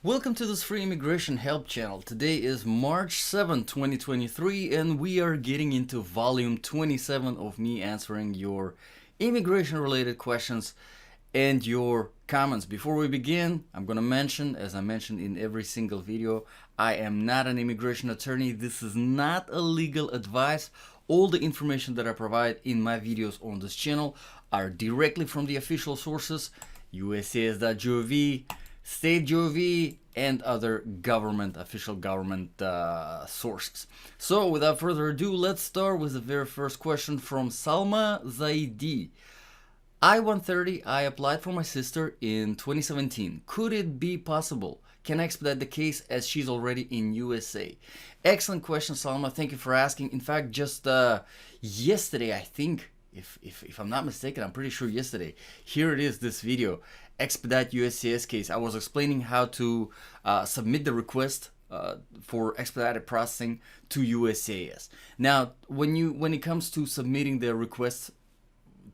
Welcome to this free immigration help channel. Today is March 7, 2023, and we are getting into volume 27 of me answering your immigration related questions and your comments. Before we begin, I'm going to mention, as I mentioned in every single video, I am not an immigration attorney. This is not a legal advice. All the information that I provide in my videos on this channel are directly from the official sources, USCIS.gov, state.gov, and other official government sources. So without further ado, let's start with the very first question from Salma Zaidi. I-130, I applied for my sister in 2017. Could it be possible? Can I expedite the case as she's already in USA? Excellent question, Salma. Thank you for asking. In fact, just yesterday, I think, if I'm not mistaken, I'm pretty sure yesterday, here it is, this video, expedite USCIS case. I was explaining how to submit the request for expedited processing to USCIS. Now, when it comes to submitting the request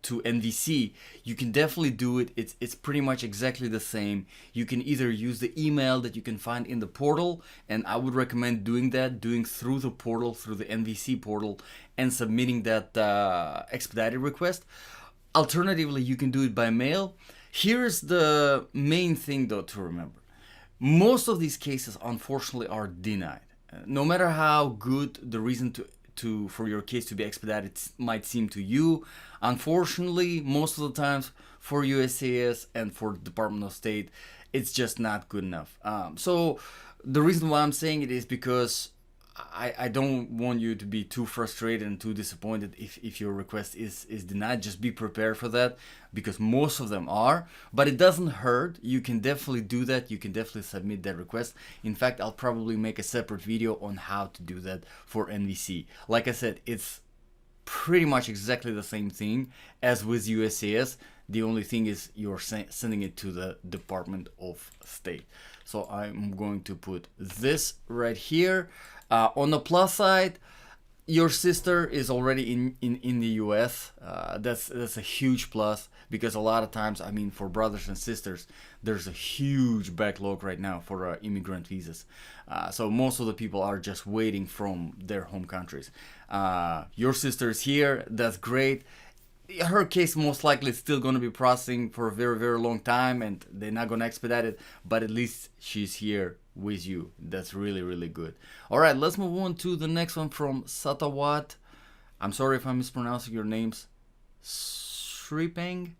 to NVC, you can definitely do it. It's pretty much exactly the same. You can either use the email that you can find in the portal, and I would recommend doing through the portal, through the NVC portal, and submitting that expedited request. Alternatively, you can do it by mail. Here's the main thing though to remember. Most of these cases unfortunately are denied. No matter how good the reason for your case to be expedited might seem to you, unfortunately, most of the times for USCIS and for the Department of State, it's just not good enough. So the reason why I'm saying it is because I don't want you to be too frustrated and too disappointed if your request is denied. Just be prepared for that, because most of them are, but it doesn't hurt. You can definitely do that. You can definitely submit that request. In fact, I'll probably make a separate video on how to do that for NVC. Like I said, it's pretty much exactly the same thing as with USCIS. The only thing is you're sending it to the Department of State. So I'm going to put this right here. On the plus side, your sister is already in the US. That's a huge plus, because a lot of times, I mean, for brothers and sisters, there's a huge backlog right now for immigrant visas. So most of the people are just waiting from their home countries. Your sister is here. That's great. Her case most likely is still going to be processing for a very, very long time, and they're not going to expedite it, but at least she's here with you. That's really, really good. All right, let's move on to the next one from Satawat. I'm sorry if I'm mispronouncing your names. Shripang.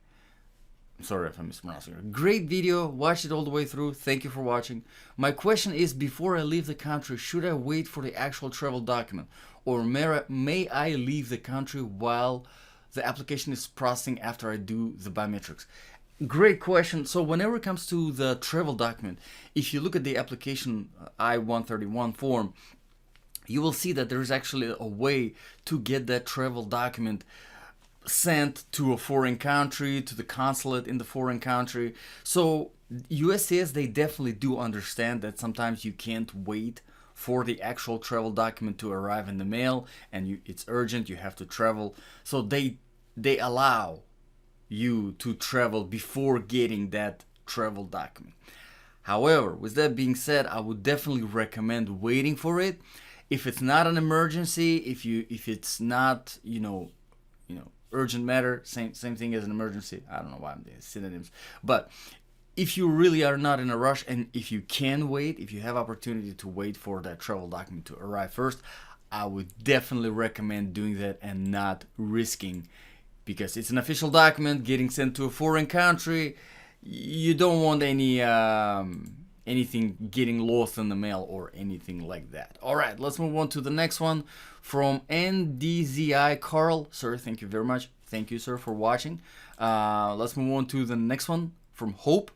I'm sorry if I'm mispronouncing it. Great video. Watch it all the way through. Thank you for watching. My question is, before I leave the country, should I wait for the actual travel document, or may I leave the country while the application is processing after I do the biometrics? Great question. So whenever it comes to the travel document, if you look at the application I-131 form, you will see that there's actually a way to get that travel document sent to a foreign country, to the consulate in the foreign country. So USCIS, they definitely do understand that sometimes you can't wait for the actual travel document to arrive in the mail, and it's urgent, you have to travel. So they allow you to travel before getting that travel document. However, with that being said, I would definitely recommend waiting for it. If it's not an emergency, if it's not, urgent matter, same thing as an emergency. I don't know why I'm doing synonyms, but if you really are not in a rush, and if you can wait, if you have opportunity to wait for that travel document to arrive first, I would definitely recommend doing that and not risking, because it's an official document getting sent to a foreign country. You don't want anything getting lost in the mail or anything like that. All right, let's move on to the next one from NDZI Carl. Sir, thank you very much. Thank you, sir, for watching. Let's move on to the next one from Hope.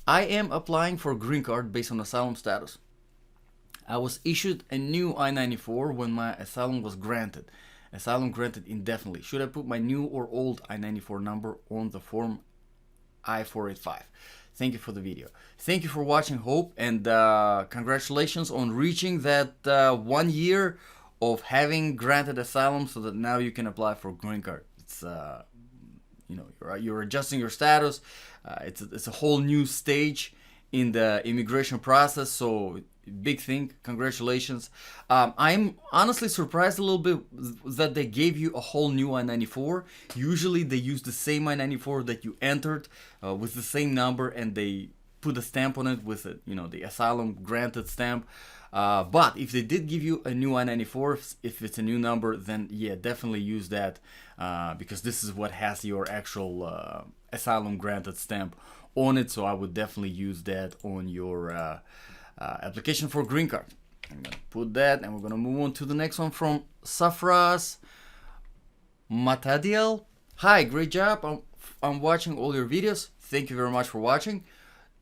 I am applying for a green card based on asylum status. I was issued a new I-94 when my asylum was granted. Asylum granted indefinitely. Should I put my new or old I-94 number on the form I-485? Thank you for the video. Thank you for watching, Hope, and congratulations on reaching that 1 year of having granted asylum, so that now you can apply for a green card. It's you're adjusting your status. It's a whole new stage in the immigration process. So big thing, congratulations. I'm honestly surprised a little bit that they gave you a whole new I-94. Usually they use the same I-94 that you entered with the same number, and they put a stamp on it with it, the asylum granted stamp. But if they did give you a new I-94, if it's a new number, then yeah, definitely use that, because this is what has your actual asylum granted stamp on it. So I would definitely use that on your application for green card. I'm gonna put that, and we're gonna move on to the next one from Safras Matadiel. Hi, great job. I'm watching all your videos. Thank you very much for watching.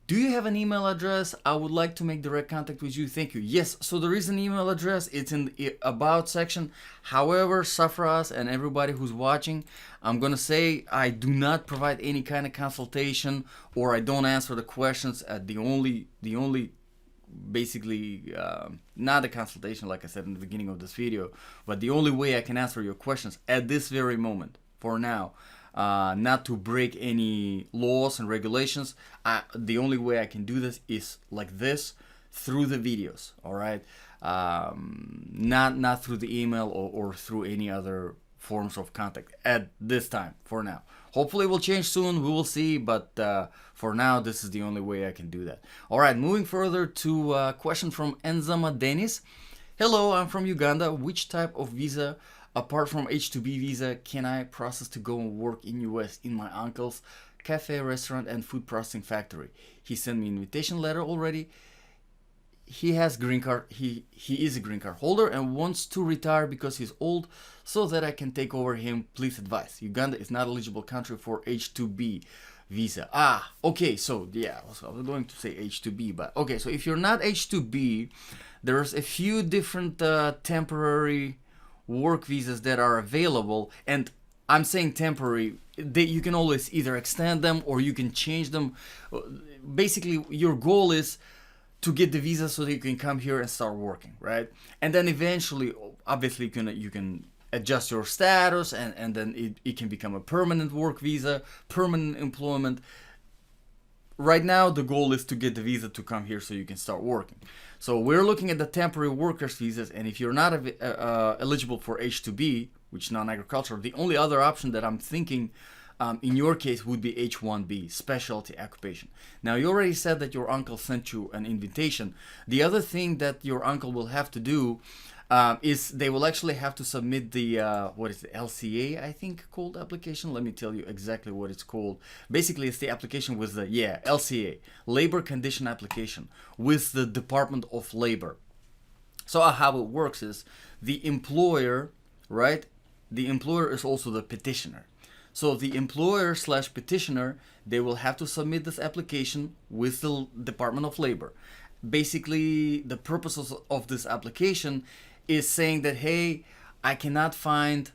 Do you have an email address? I would like to make direct contact with you. Thank you. Yes, so there is an email address. It's in the about section. However, Safras and everybody who's watching, I'm gonna say I do not provide any kind of consultation, or I don't answer the questions. The only basically not a consultation, like I said in the beginning of this video, but the only way I can answer your questions at this very moment, for now, not to break any laws and regulations, the only way I can do this is like this, through the videos. All right, not through the email or through any other forms of contact at this time, for now. Hopefully it will change soon, we will see, but for now this is the only way I can do that. All right, moving further to a question from Enzama Dennis. Hello, I'm from Uganda. Which type of visa apart from H-2B visa can I process to go and work in US in my uncle's cafe, restaurant and food processing factory? He sent me an invitation letter already. He has green card. He is a green card holder and wants to retire because he's old, so that I can take over him. Please advise. Uganda is not eligible country for H-2B visa. Okay, so yeah, I was going to say H-2B, but okay, so if you're not H-2B, there's a few different temporary work visas that are available, and I'm saying temporary. You can always either extend them or you can change them. Basically, your goal is to get the visa so that you can come here and start working, right? And then eventually, obviously, you can adjust your status, and then it can become a permanent work visa, permanent employment. Right now, the goal is to get the visa to come here so you can start working. So we're looking at the temporary workers visas, and if you're not eligible for H-2B, which is non-agricultural, the only other option that I'm thinking in your case would be H-1B, specialty occupation. Now, you already said that your uncle sent you an invitation. The other thing that your uncle will have to do is they will actually have to submit the LCA, I think, called application. Let me tell you exactly what it's called. Basically, it's the application with the LCA, labor condition application, with the Department of Labor. So how it works is the employer, right? The employer is also the petitioner. So the employer / petitioner, they will have to submit this application with the Department of Labor. Basically, the purpose of this application is saying that, hey, I cannot find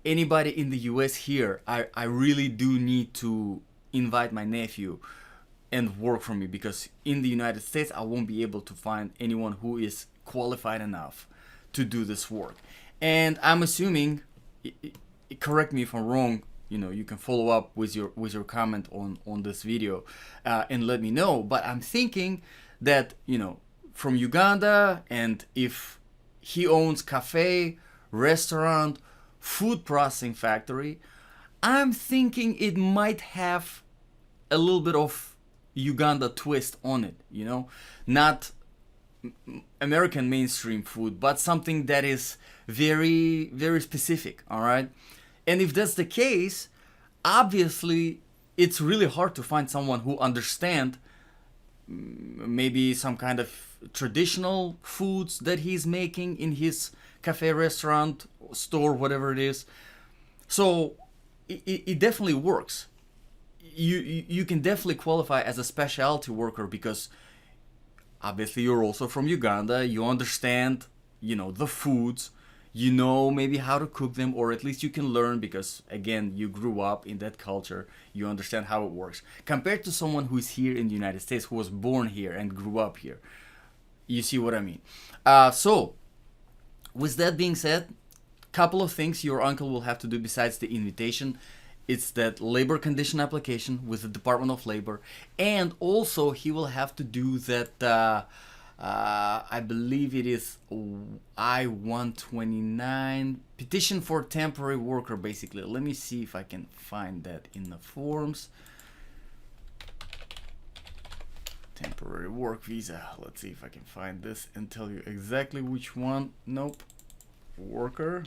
anybody in the US here. I really do need to invite my nephew and work for me, because in the United States I won't be able to find anyone who is qualified enough to do this work. And I'm assuming, correct me if I'm wrong, you can follow up with your comment on this video and let me know. But I'm thinking that, from Uganda, and if he owns cafe, restaurant, food processing factory, I'm thinking it might have a little bit of Uganda twist on it, not American mainstream food, but something that is very, very specific. All right. And if that's the case, obviously it's really hard to find someone who understands maybe some kind of traditional foods that he's making in his cafe, restaurant, store, whatever it is. So it definitely works. You can definitely qualify as a specialty worker, because obviously you're also from Uganda. You understand, the foods. Maybe how to cook them, or at least you can learn, because again, you grew up in that culture. You understand how it works, compared to someone who's here in the United States, who was born here and grew up here. You see what I mean? So with that being said, couple of things your uncle will have to do besides the invitation. it's that labor condition application with the Department of Labor, and also he will have to do that. I believe it is I-129 petition for temporary worker. Basically, let me see if I can find that in the forms. Temporary work visa. Let's see if I can find this and tell you exactly which one. Nope. Worker.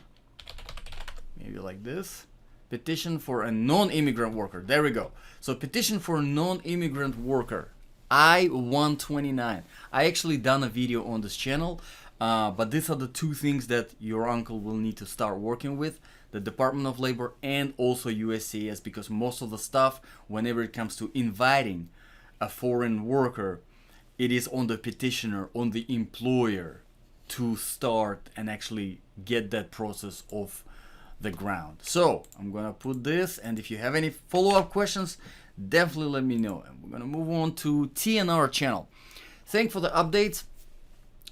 Maybe like this. Petition for a non-immigrant worker. There we go. So petition for a non-immigrant worker. I-129. I actually done a video on this channel, but these are the two things that your uncle will need to start working with. The Department of Labor and also USCIS, because most of the stuff, whenever it comes to inviting a foreign worker, it is on the petitioner, on the employer to start and actually get that process off the ground. So I'm gonna put this, and if you have any follow-up questions, definitely let me know. And we're gonna move on to TNR channel. Thanks for the updates.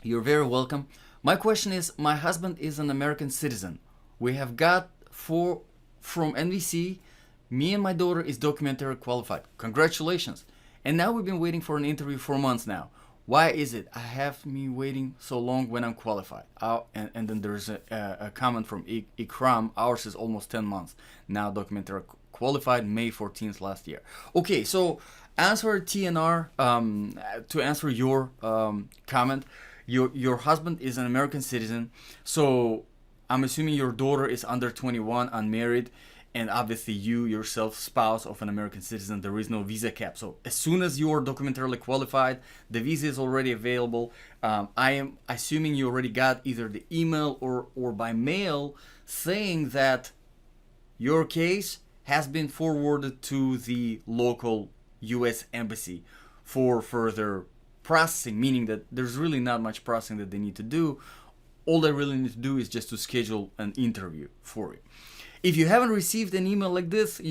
You're very welcome. My question is, my husband is an American citizen. We have got from NVC. Me and my daughter is documentary qualified. Congratulations. And now we've been waiting for an interview for months now. Why is it I have me waiting so long when I'm qualified? And then there's a comment from Ikram. Ours is almost 10 months now, documentary qualified May 14th last year. Okay, so answer TNR, to answer your comment, your husband is an American citizen, so I'm assuming your daughter is under 21, unmarried, and obviously you yourself, spouse of an American citizen. There is no visa cap. So as soon as you are documentarily qualified, the visa is already available. I am assuming you already got either the email or by mail saying that your case has been forwarded to the local US embassy for further processing, meaning that there's really not much processing that they need to do. All they really need to do is just to schedule an interview for you. If you haven't received an email like this,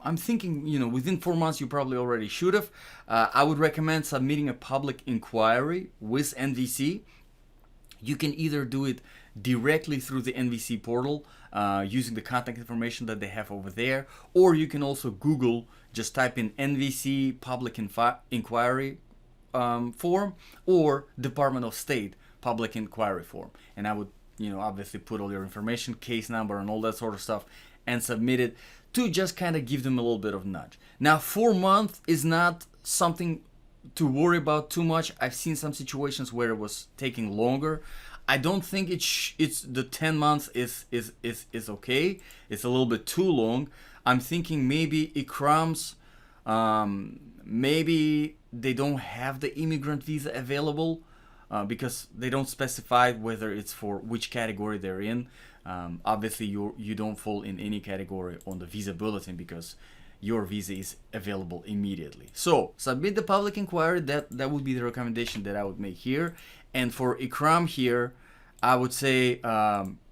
I'm thinking, within 4 months you probably already should have. I would recommend submitting a public inquiry with NVC. You can either do it directly through the NVC portal using the contact information that they have over there, or you can also Google, just type in NVC public inquiry form or Department of State public inquiry form, and I would obviously put all your information, case number and all that sort of stuff, and submit it to just kind of give them a little bit of nudge. Now 4 months is not something to worry about too much. I've seen some situations where it was taking longer. I don't think it's the 10 months is okay. It's a little bit too long. I'm thinking maybe Ikram's, maybe they don't have the immigrant visa available. Because they don't specify whether it's for which category they're in. Obviously, you don't fall in any category on the visa bulletin because your visa is available immediately. So submit the public inquiry. That would be the recommendation that I would make here. And for Ikram here, I would say,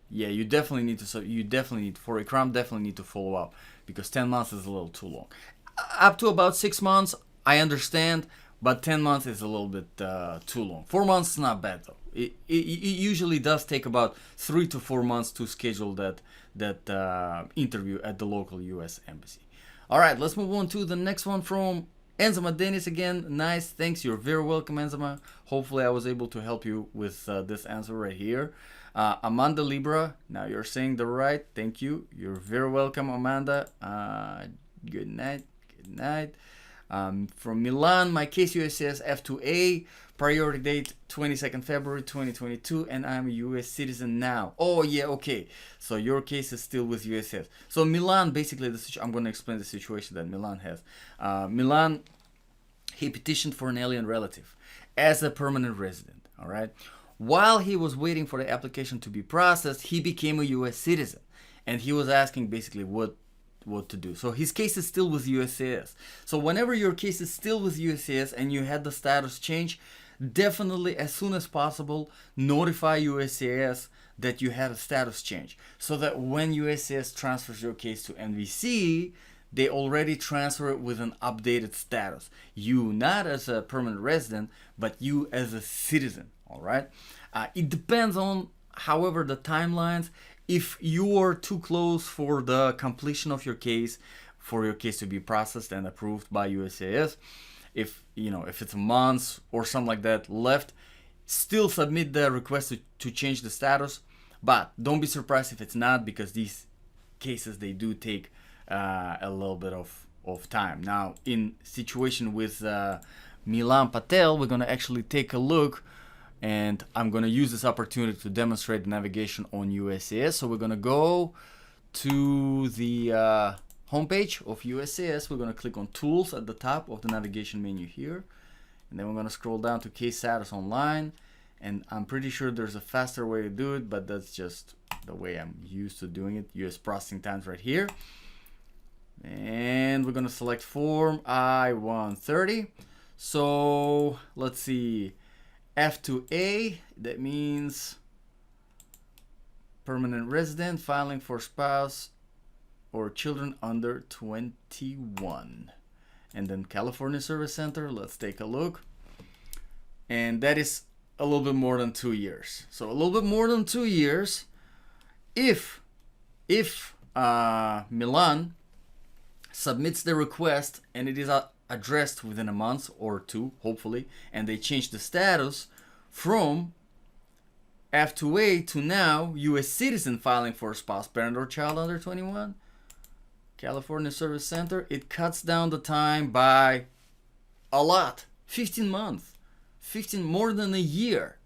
you definitely need to. For Ikram, definitely need to follow up because 10 months is a little too long. Up to about 6 months, I understand. But 10 months is a little bit too long. 4 months is not bad though. It usually does take about 3 to 4 months to schedule that interview at the local U.S. embassy. All right, let's move on to the next one from Enzema Dennis again. Nice, thanks. You're very welcome, Enzema. Hopefully I was able to help you with this answer right here. Amanda Libra, now you're saying the right. Thank you. You're very welcome, Amanda. Good night. Good night. From Milan, my case USCIS F2A, priority date 22nd February 2022, and I'm a US citizen now. Oh yeah, okay. So your case is still with USCIS. So Milan, basically, I'm going to explain the situation that Milan has. Milan, he petitioned for an alien relative as a permanent resident, all right? While he was waiting for the application to be processed, he became a US citizen, and he was asking basically what to do. So his case is still with USCIS. So whenever your case is still with USCIS and you had the status change, definitely as soon as possible notify USCIS that you had a status change, so that when USCIS transfers your case to NVC, they already transfer it with an updated status. You not as a permanent resident, but you as a citizen, all right? It depends on, however, the timelines. If you are too close for the completion of your case, for your case to be processed and approved by USCIS, if it's a month or something like that left, still submit the request to change the status. But don't be surprised if it's not, because these cases, they do take a little bit of time. Now, in situation with Milan Patel, we're going to actually take a look, and I'm going to use this opportunity to demonstrate the navigation on USCIS. So we're going to go to the homepage of USCIS. We're going to click on Tools at the top of the navigation menu here, and then we're going to scroll down to Case Status Online. And I'm pretty sure there's a faster way to do it, but that's just the way I'm used to doing it. US processing times right here. And we're going to select Form I-130. So let's see, F2A, that means permanent resident filing for spouse or children under 21. And then California Service Center, let's take a look. And that is a little bit more than 2 years. So a little bit more than 2 years. If Milan submits the request and it is addressed within a month or two, hopefully, and they change the status from F2A to now U.S. citizen filing for a spouse, parent, or child under 21, California Service Center, it cuts down the time by a lot, 15 months. 15, more than a year.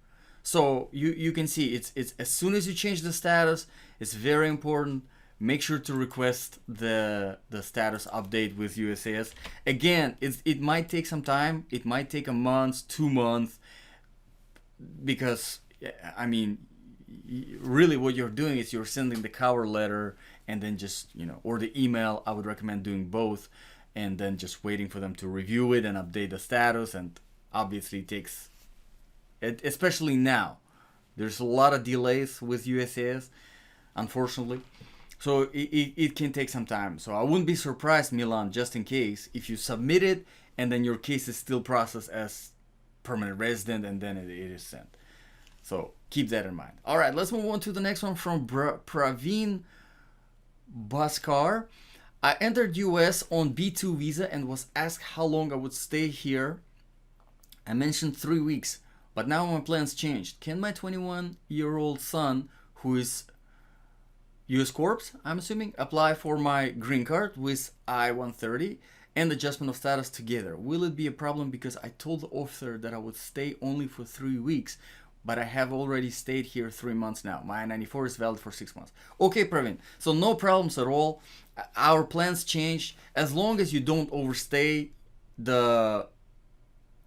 So you can see it's as soon as you change the status, it's very important. Make sure to request the status update with USCIS. Again, it might take some time. It might take a month, 2 months, because I mean, really what you're doing is you're sending the cover letter and then just, or the email. I would recommend doing both, and then just waiting for them to review it and update the status. And obviously it takes, especially now, there's a lot of delays with USCIS, unfortunately. So it can take some time. So I wouldn't be surprised, Milan, just in case, if you submit it and then your case is still processed as permanent resident and then it is sent. So keep that in mind. All right, let's move on to the next one from Praveen Bhaskar. I entered US on B2 visa and was asked how long I would stay here. I mentioned 3 weeks, but now my plans changed. Can my 21-year-old son, who is US Corps, I'm assuming, apply for my green card with I-130 and adjustment of status together? Will it be a problem because I told the officer that I would stay only for 3 weeks, but I have already stayed here 3 months now. My I-94 is valid for 6 months. Okay, Praveen, so no problems at all. Our plans change as long as you don't overstay the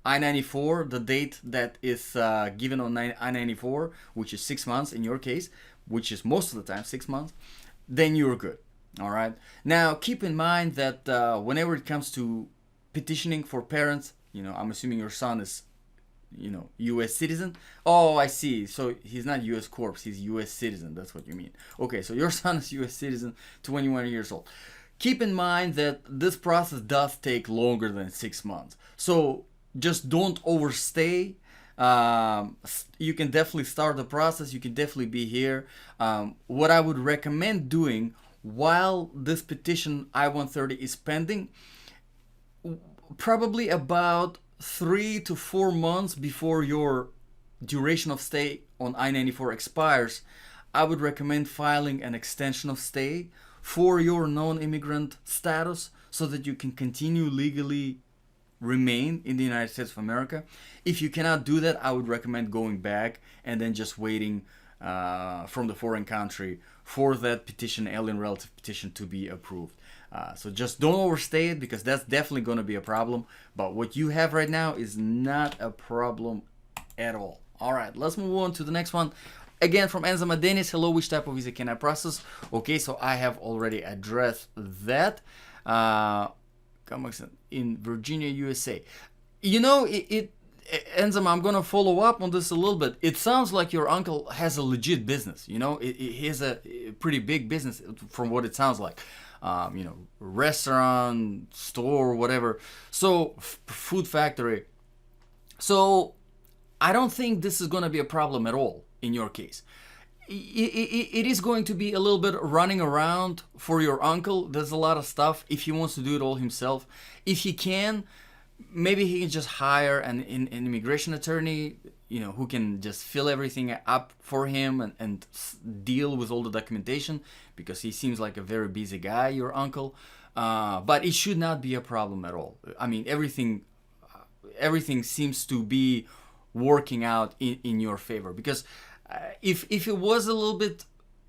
I-94, the date that is given on I-94, which is 6 months in your case, which is most of the time 6 months, then you're good. All right. Now, keep in mind that whenever it comes to petitioning for parents, I'm assuming your son is, U.S. citizen. Oh, I see. So he's not U.S. Corps, he's U.S. citizen. That's what you mean. Okay, so your son is U.S. citizen, 21 years old. Keep in mind that this process does take longer than 6 months. So just don't overstay. You can definitely start the process. You can definitely be here. What I would recommend doing while this petition I-130 is pending, probably about 3 to 4 months before your duration of stay on I-94 expires, I would recommend filing an extension of stay for your non-immigrant status so that you can continue legally remain in the United States of America. If you cannot do that, I would recommend going back and then just waiting from the foreign country for that petition, alien relative petition, to be approved. So just don't overstay it, because that's definitely going to be a problem. But what you have right now is not a problem at all. All right, let's move on to the next one. Again, from Enzama Dennis. Hello, which type of visa can I process? Okay, so I have already addressed that. In Virginia, USA. Enzama, I'm going to follow up on this a little bit. It sounds like your uncle has a legit business. He has a pretty big business from what it sounds like. Restaurant, store, whatever. So, food factory. So, I don't think this is going to be a problem at all in your case. it is going to be a little bit running around for your uncle. There's a lot of stuff if he wants to do it all himself. If he can, maybe he can just hire an immigration attorney, who can just fill everything up for him and deal with all the documentation, because he seems like a very busy guy, your uncle. But it should not be a problem at all. I mean, everything seems to be working out in your favor, because if it was a little bit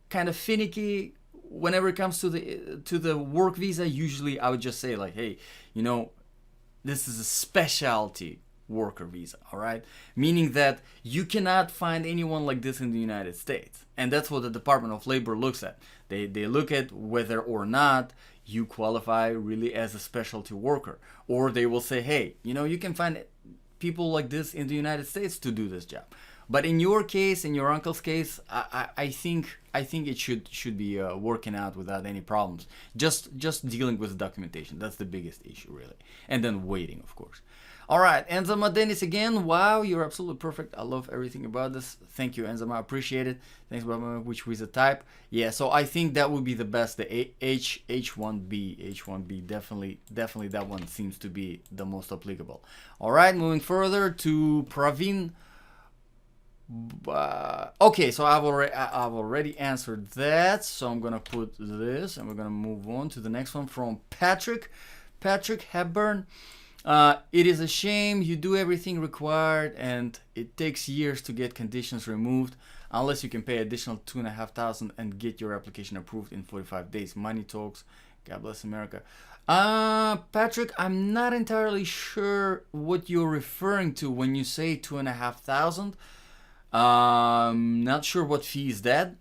kind of finicky whenever it comes to the work visa, usually I would just say like, hey, this is a specialty worker visa, all right? Meaning that you cannot find anyone like this in the United States. And that's what the Department of Labor looks at. They look at whether or not you qualify really as a specialty worker. Or they will say, hey, you can find people like this in the United States to do this job. But in your case, in your uncle's case, I think it should be working out without any problems. Just dealing with the documentation. That's the biggest issue, really. And then waiting, of course. All right, Enzama Dennis again. Wow, you're absolutely perfect. I love everything about this. Thank you, Enzama. I appreciate it. Thanks, Baba. Which visa type? Yeah, so I think that would be the best. The H1B. Definitely that one seems to be the most applicable. All right, moving further to Praveen. Okay, so I've already answered that, so I'm gonna put this and we're gonna move on to the next one from Patrick Hepburn. It is a shame you do everything required and it takes years to get conditions removed unless you can pay additional $2,500 and get your application approved in 45 days. Money talks. God bless America. Patrick, I'm not entirely sure what you're referring to when you say $2,500. Not sure what fee is that.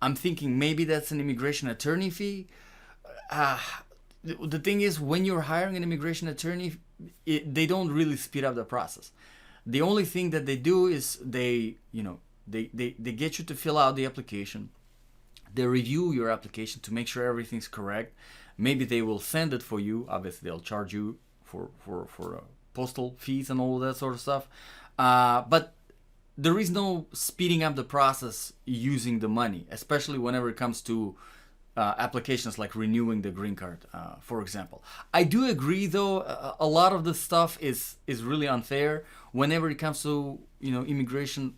I'm thinking maybe that's an immigration attorney fee. The thing is, when you're hiring an immigration attorney, they don't really speed up the process. The only thing that they do is they get you to fill out the application. They review your application to make sure everything's correct. Maybe they will send it for you. Obviously, they'll charge you for postal fees and all that sort of stuff. But there is no speeding up the process using the money, especially whenever it comes to applications like renewing the green card, for example. I do agree, though, a lot of this stuff is really unfair whenever it comes to immigration.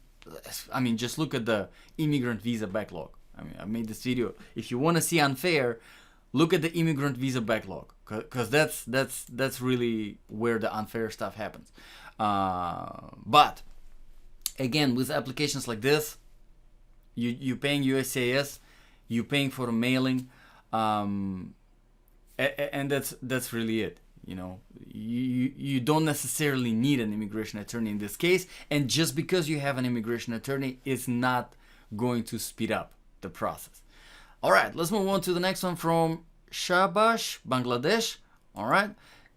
I mean, just look at the immigrant visa backlog. I mean, I made this video. If you want to see unfair, look at the immigrant visa backlog, because that's really where the unfair stuff happens. But again, with applications like this, you paying USCIS, you paying for the mailing, and that's really it. You don't necessarily need an immigration attorney in this case, and just because you have an immigration attorney is not going to speed up the process. All right, let's move on to the next one from Shabash, Bangladesh. All right.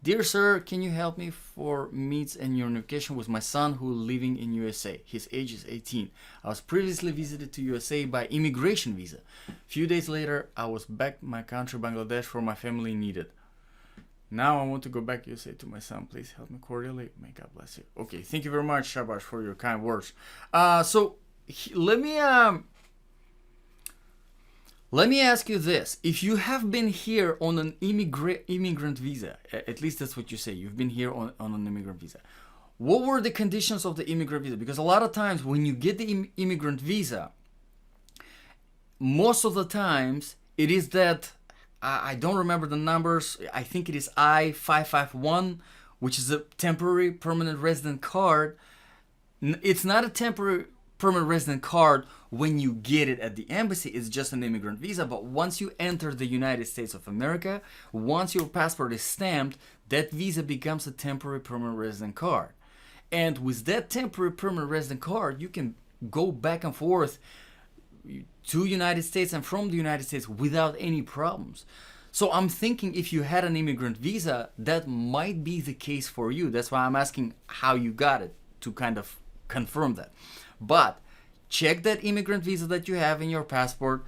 Dear sir, can you help me for meets and unification with my son who living in USA? His age is 18. I was previously visited to USA by immigration visa. Few days later, I was back to my country, Bangladesh, for my family needed. Now I want to go back to USA to my son. Please help me cordially. May God bless you. Okay, thank you very much, Shabash, for your kind words. Let me ask you this. If you have been here on an immigrant visa, at least that's what you say, you've been here on an immigrant visa, what were the conditions of the immigrant visa? Because a lot of times when you get the immigrant visa, most of the times it is that, I don't remember the numbers, I think it is I-551, which is a temporary permanent resident card. It's not a temporary permanent resident card when you get it at the embassy. It's just an immigrant visa. But once you enter the United States of America, once your passport is stamped, that visa becomes a temporary permanent resident card. And with that temporary permanent resident card, you can go back and forth to United States and from the United States without any problems. So I'm thinking if you had an immigrant visa, that might be the case for you. That's why I'm asking how you got it, to kind of confirm that. But check that immigrant visa that you have in your passport,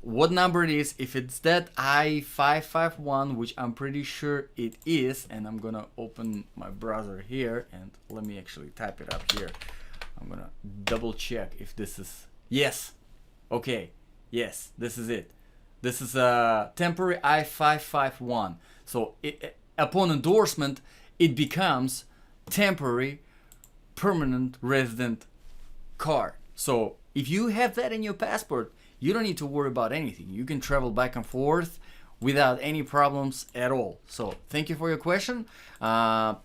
what number it is. If it's that I-551, which I'm pretty sure it is, and I'm gonna open my browser here and let me actually type it up here. I'm gonna double check if this is, yes, Okay, yes, this is it. This is a temporary I-551. So upon endorsement, it becomes temporary permanent resident card. So if you have that in your passport, you don't need to worry about anything. You can travel back and forth without any problems at all. So thank you for your question.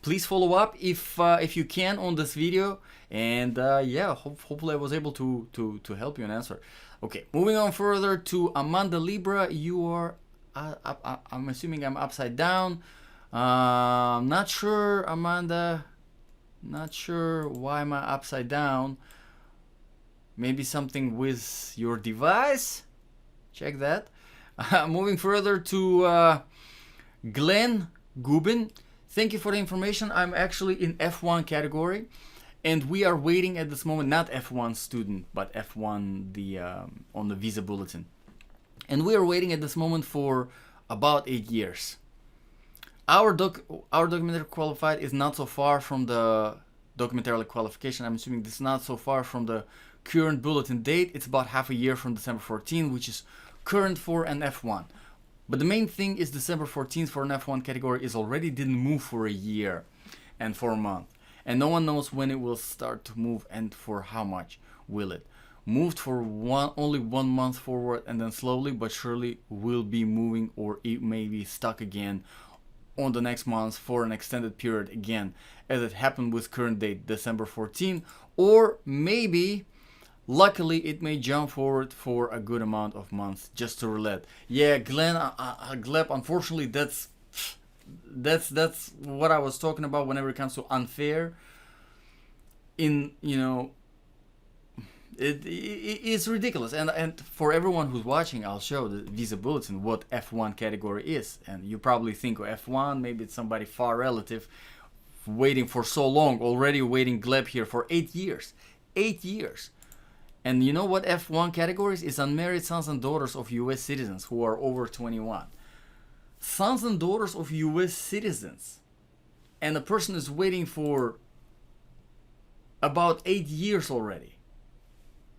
Please follow up if you can on this video, and yeah, hopefully I was able to help you and answer. Okay, moving on further to Amanda Libra. You are I'm assuming I'm upside down. Not sure, Amanda. Not sure why am I upside down. Maybe something with your device. Check that. Moving further to Glenn Gubin. Thank you for the information. I'm actually in F1 category, and we are waiting at this moment, not F1 student, but F1 on the visa bulletin. And we are waiting at this moment for about 8 years. Our documentary qualified is not so far from the documentary qualification. I'm assuming this is not so far from the current bulletin date. It's about half a year from December 14, which is current for an F1. But the main thing is December 14th for an F1 category is already didn't move for a year and for a month. And no one knows when it will start to move and for how much will it. Moved for only 1 month forward, and then slowly but surely will be moving, or it may be stuck again on the next month for an extended period again, as it happened with current date December 14, or maybe luckily it may jump forward for a good amount of months just to roulette. Yeah, Glenn, Gleb, unfortunately that's what I was talking about whenever it comes to unfair. It's ridiculous, and for everyone who's watching, I'll show the visa bulletin what F1 category is, and you probably think of F1, maybe it's somebody far relative waiting for so long, already waiting Gleb here for 8 years. 8 years. And you know what F1 categories is? Unmarried sons and daughters of US citizens who are over 21. Sons and daughters of US citizens. And the person is waiting for about 8 years already.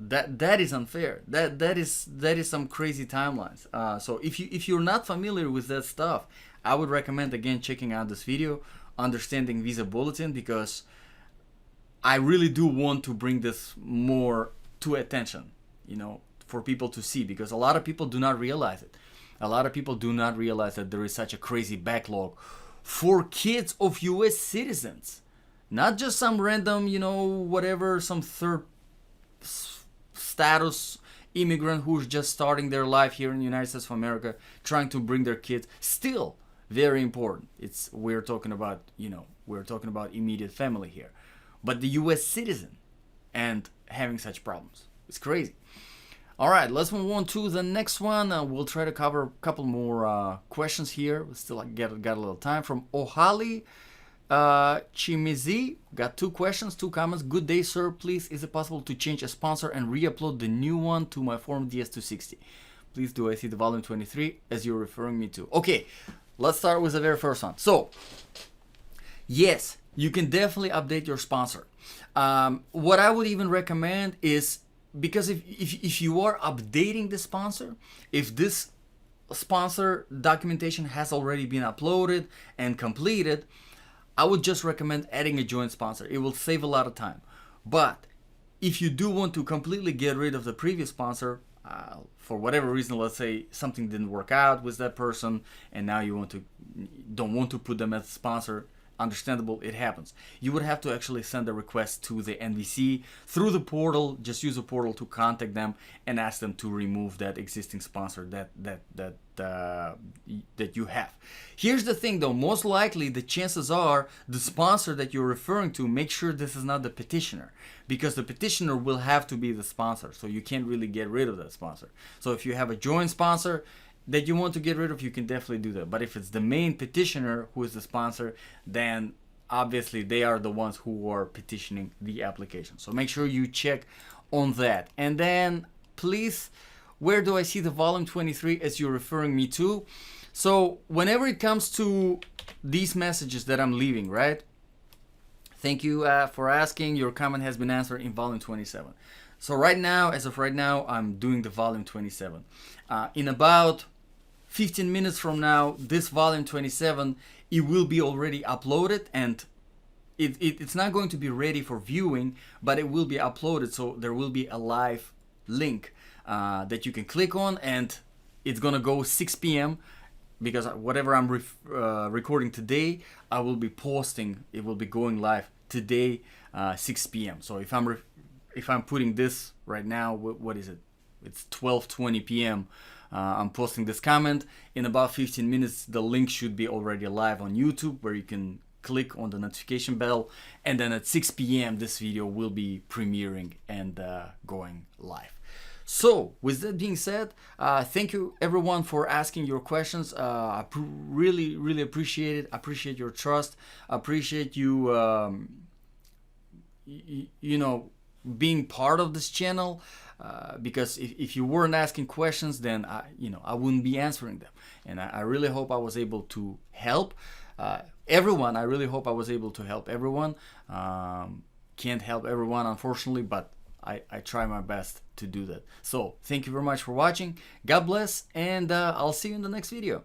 That is unfair. That is some crazy timelines. So if you're not familiar with that stuff, I would recommend again checking out this video, understanding visa bulletin, because I really do want to bring this more to attention, for people to see, because a lot of people do not realize it. A lot of people do not realize that there is such a crazy backlog for kids of US citizens, not just some random, whatever, some third status immigrant who's just starting their life here in the United States of America, trying to bring their kids. Still very important. We're talking about immediate family here, but the U.S. citizen and having such problems, it's crazy. All right, let's move on to the next one. We'll try to cover a couple more questions here. We still got a little time. From Ohali Chimizi, got 2 questions, 2 comments. Good day, sir. Please, is it possible to change a sponsor and re-upload the new one to my form DS260? Please, do I see the volume 23 as you're referring me to? Okay, let's start with the very first one. So, yes, you can definitely update your sponsor. What I would even recommend is, because if you are updating the sponsor, if this sponsor documentation has already been uploaded and completed, I would just recommend adding a joint sponsor. It will save a lot of time. But if you do want to completely get rid of the previous sponsor, for whatever reason, let's say something didn't work out with that person, and now you don't want to put them as a sponsor, understandable, it happens. You would have to actually send a request to the NVC through the portal. Just use the portal to contact them and ask them to remove that existing sponsor that you have. Here's the thing though, most likely the chances are the sponsor that you're referring to, make sure this is not the petitioner, because the petitioner will have to be the sponsor, so you can't really get rid of that sponsor. So if you have a joint sponsor that you want to get rid of, you can definitely do that. But if it's the main petitioner who is the sponsor, then obviously they are the ones who are petitioning the application. So make sure you check on that. And then please, where do I see the volume 23 as you're referring me to? So whenever it comes to these messages that I'm leaving, right? Thank you for asking. Your comment has been answered in volume 27. So right now, as of right now, I'm doing the volume 27. In about 15 minutes from now, this volume 27, it will be already uploaded, and it's not going to be ready for viewing, but it will be uploaded, so there will be a live link that you can click on, and it's gonna go 6 p.m. because whatever I'm recording today, I will be posting. It will be going live today, 6 p.m. So if I'm putting this right now, what is it? It's 12:20 p.m. I'm posting this comment. In about 15 minutes, the link should be already live on YouTube, where you can click on the notification bell, and then at 6 p.m. this video will be premiering and going live. So with that being said, thank you everyone for asking your questions. I really appreciate it. Appreciate your trust. Appreciate you you know, being part of this channel, because if you weren't asking questions, then I wouldn't be answering them. And I really hope I was able to help everyone. I really hope I was able to help everyone. Can't help everyone, unfortunately, but I try my best to do that. So thank you very much for watching. God bless, and I'll see you in the next video.